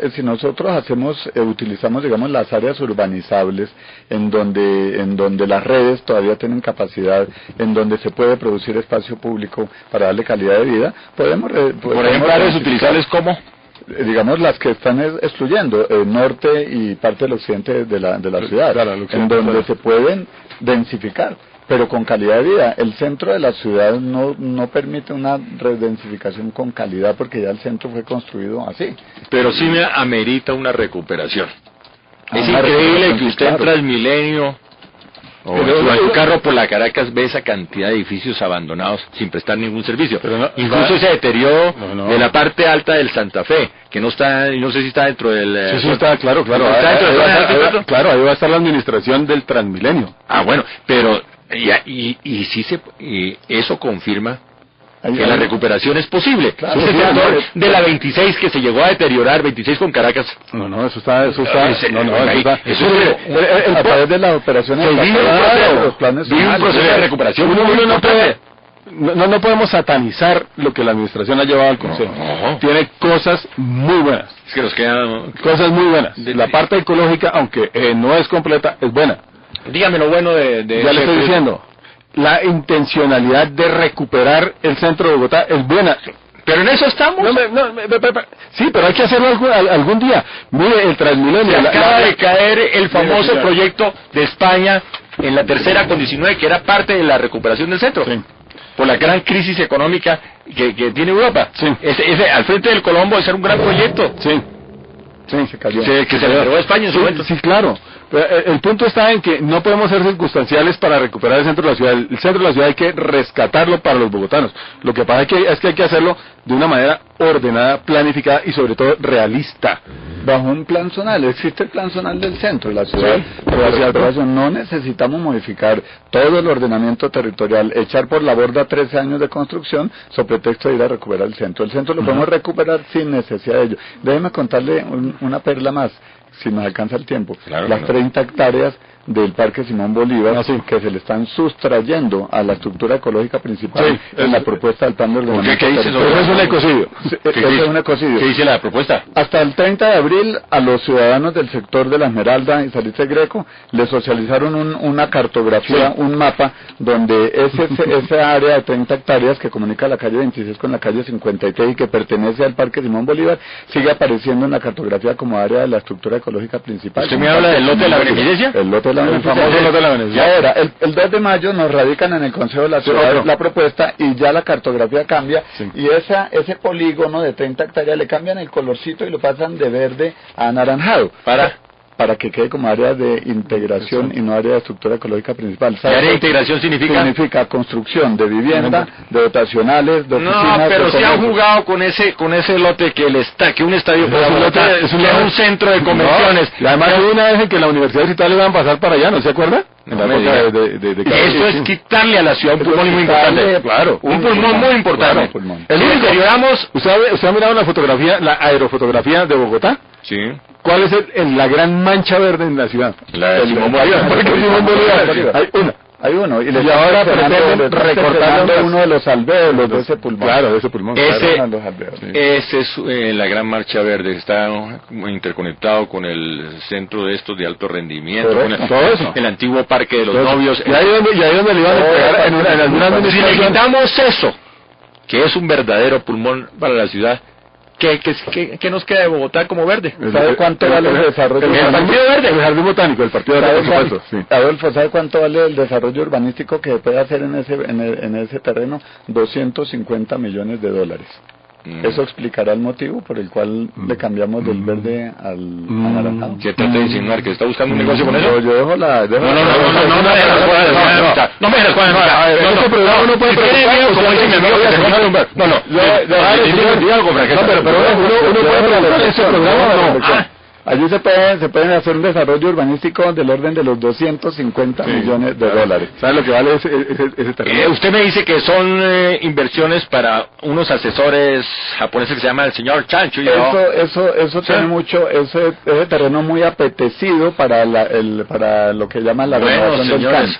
E: utilizamos, digamos, las áreas urbanizables en donde las redes todavía tienen capacidad, en donde se puede producir espacio público para darle calidad de vida, por ejemplo,
B: áreas utilizables como
E: digamos las que están excluyendo el norte y parte del occidente de la ciudad, claro, en donde se pueden densificar, pero con calidad de vida. El centro de la ciudad no permite una redensificación con calidad porque ya el centro fue construido así.
B: Pero sí me amerita una recuperación. Es increíble que usted en Transmilenio o en su carro por la Caracas ve esa cantidad de edificios abandonados sin prestar ningún servicio. Incluso ese deterioro de la parte alta del Santa Fe, que no está, no sé si está dentro del...
E: Sí, está, claro. Claro, ahí va a estar la administración del Transmilenio.
B: Bueno, pero... Y eso confirma que la recuperación es posible.
E: Claro,
B: de la 26 que se llegó a deteriorar, 26 con Caracas.
E: Eso está. A través de las operaciones.
B: Los planes. Un proceso de recuperación.
E: No podemos satanizar lo que la administración ha llevado al Consejo. Tiene cosas muy buenas.
B: Es que nos quedan
E: cosas muy buenas. La parte ecológica, aunque no es completa, es buena.
B: Dígame lo bueno de
E: ya le estoy diciendo. La intencionalidad de recuperar el centro de Bogotá es buena.
B: Pero en eso estamos.
E: Sí, pero hay que hacerlo algún día. Mire, el Transmilenio.
B: Acaba de caer el famoso proyecto de España en la tercera con 19, que era parte de la recuperación del centro.
E: Sí.
B: Por la gran crisis económica que tiene Europa.
E: Sí.
B: Ese al frente del Colombo, ese era un gran proyecto.
E: Sí. Se cayó.
B: Que se le entregó a España en su momento.
E: Sí, claro. El punto está en que no podemos ser circunstanciales para recuperar el centro de la ciudad. El centro de la ciudad hay que rescatarlo para los bogotanos. Lo que pasa es que hay que hacerlo de una manera ordenada, planificada y sobre todo realista. Bajo un plan zonal. Existe el plan zonal del centro de la ciudad. Por eso no necesitamos modificar todo el ordenamiento territorial, echar por la borda 13 años de construcción sobre pretexto de ir a recuperar el centro. El centro lo podemos recuperar sin necesidad de ello. Déjeme contarle una perla más, si nos alcanza el tiempo.
B: Claro,
E: las 30 hectáreas del Parque Simón Bolívar que se le están sustrayendo a la estructura ecológica principal en la propuesta del plan de ordenamiento.
B: ¿Qué dice?
E: Eso es un ecocidio. Es un ecocidio.
B: ¿Qué dice la propuesta?
E: Hasta el 30 de abril a los ciudadanos del sector de la Esmeralda y Salitre Greco les socializaron una cartografía, un mapa donde esa área de 30 hectáreas que comunica la calle 26 con la calle 53 y que pertenece al Parque Simón Bolívar sigue apareciendo en la cartografía como área de la estructura ecológica principal.
B: ¿Usted me habla del lote de la beneficencia?
E: El lote de el famoso lote de la beneficencia. Y ahora, el 2 de mayo nos radican en el Consejo de la Ciudad la propuesta y ya la cartografía cambia y ese polígono de 30 hectáreas le cambian el colorcito y lo pasan de verde a anaranjado. Para que quede como área de integración y no área de estructura ecológica principal.
B: ¿Qué área de integración significa?
E: Significa construcción de vivienda, de dotacionales, de oficinas.
B: No, pero si han jugado con ese lote que un estadio es un centro de convenciones.
E: Y además hubo una vez en que la Universidad Digital le iban a pasar para allá, ¿no se acuerda?
B: Eso es quitarle a la ciudad un pulmón muy importante.
E: Claro.
B: Un pulmón muy importante.
E: ¿Usted ha mirado la fotografía, la aerofotografía de Bogotá?
B: Sí.
E: ¿Cuál es la gran mancha verde en la ciudad?
B: La de Simón Bolívar.
E: Simón Bolívar. Hay una. Hay uno, y
C: ahora pretenden recortar
E: uno de los alvéolos de ese pulmón.
C: Claro, de ese pulmón.
B: Ese es la gran marcha verde, que está interconectado con el centro de estos de alto rendimiento,
C: todo eso.
B: El antiguo parque de los novios.
C: Y ahí donde le iban a pegar en alguna administración.
B: Si le quitamos eso, que es un verdadero pulmón para la ciudad, ¿Qué nos queda de Bogotá como verde?
E: ¿Sabe cuánto vale el desarrollo
B: urbanístico? El Partido Verde.
C: El Jardín Botánico, el Partido Verde, por supuesto. Sí.
E: Adolfo, ¿sabe cuánto vale el desarrollo urbanístico que puede hacer en ese terreno? 250 millones de dólares. Eso explicará el motivo por el cual le cambiamos del verde al anaranjado.
B: ¿Qué trata de insinuar? ¿Que está buscando un negocio con eso?
E: Yo dejo la...
B: No me dejes las cosas. No me dejes las cosas.
C: Este programa no puede preguntar.
B: Como dice mi amigo, que se deja de Humberto. No. Pero
C: uno puede preguntar ese programa.
E: No. Allí se pueden hacer un desarrollo urbanístico del orden de los 250 millones de dólares.
C: ¿Sabe lo que vale ese terreno?
B: Usted me dice que son inversiones para unos asesores japoneses que se llama el señor Chancho.
E: Eso tiene mucho, ese terreno muy apetecido para lo que llaman la renovación del campo.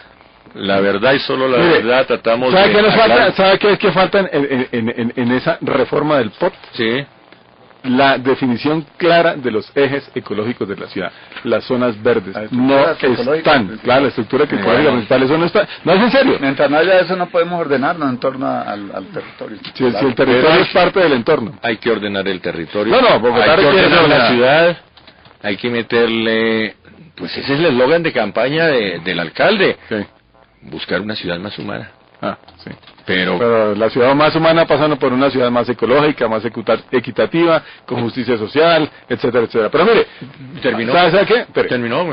B: La verdad y solo la verdad tratamos
C: ¿sabe qué nos falta? ¿Sabe qué es que falta en esa reforma del POT?
B: Sí.
C: La definición clara de los ejes ecológicos de la ciudad, las zonas verdes no están, claro, la estructura ecológica principal, eso no está, no es en serio.
E: Mientras no haya eso no podemos ordenarnos en torno al territorio.
C: Si el territorio es parte del entorno.
B: Hay que ordenar el territorio.
C: Bogotá
B: hay que ordenar la ciudad, hay que meterle, pues ese es el eslogan de campaña del alcalde, buscar una ciudad más humana.
C: Sí. Pero la ciudad más humana pasando por una ciudad más ecológica, más equitativa, con justicia social, etcétera, etcétera. Pero mire,
B: terminó.
C: ¿Sabe qué?
B: Terminó.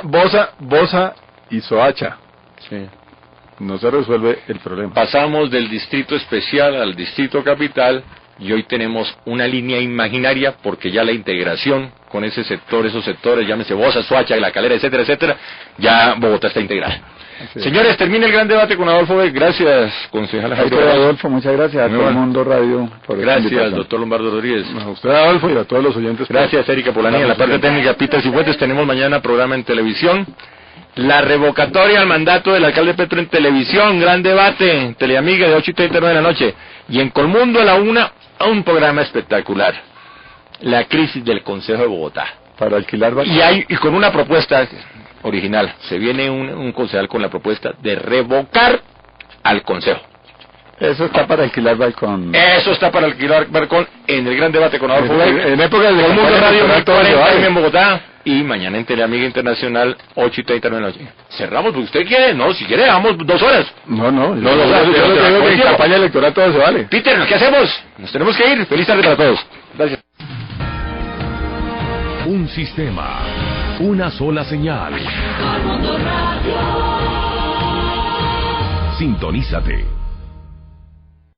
C: Bosa y Soacha.
B: Sí.
C: No se resuelve el problema.
B: Pasamos del distrito especial al distrito capital y hoy tenemos una línea imaginaria porque ya la integración con ese sector, esos sectores, llámese Bosa, Soacha, La Calera, etcétera, etcétera, ya Bogotá está integrada. Señores, termina el gran debate con Adolfo Beck. Gracias, concejal Jairo.
E: Adolfo, muchas gracias a todo el mundo radio.
B: Gracias, doctor Lombardo Rodríguez.
C: A usted, Adolfo, y a todos los oyentes.
B: Gracias, Erika Polanía. En la parte técnica, Peter Cifuentes. Tenemos mañana programa en televisión. La revocatoria al mandato del alcalde Petro en televisión. Gran debate. Teleamiga de 8:30 a 9 de la noche. Y en Colmundo a la 1, un programa espectacular. La crisis del Consejo de Bogotá.
E: Para alquilar
B: y con una propuesta original. Se viene un concejal con la propuesta de revocar al consejo.
E: Eso está para alquilar balcón.
B: Eso está para alquilar balcón en el gran debate con Adolfo Beck.
C: En época de
B: Mundo Radio 40 en Bogotá. Y mañana en Teleamiga Internacional 8:30 de la noche. Cerramos porque usted quiere, no, si quiere damos 2 horas.
C: No, yo digo que en campaña electoral todo se vale.
B: Peter, ¿qué hacemos? Nos tenemos que ir. Feliz tarde para todos. Gracias.
L: Un sistema, una sola señal. Sintonízate.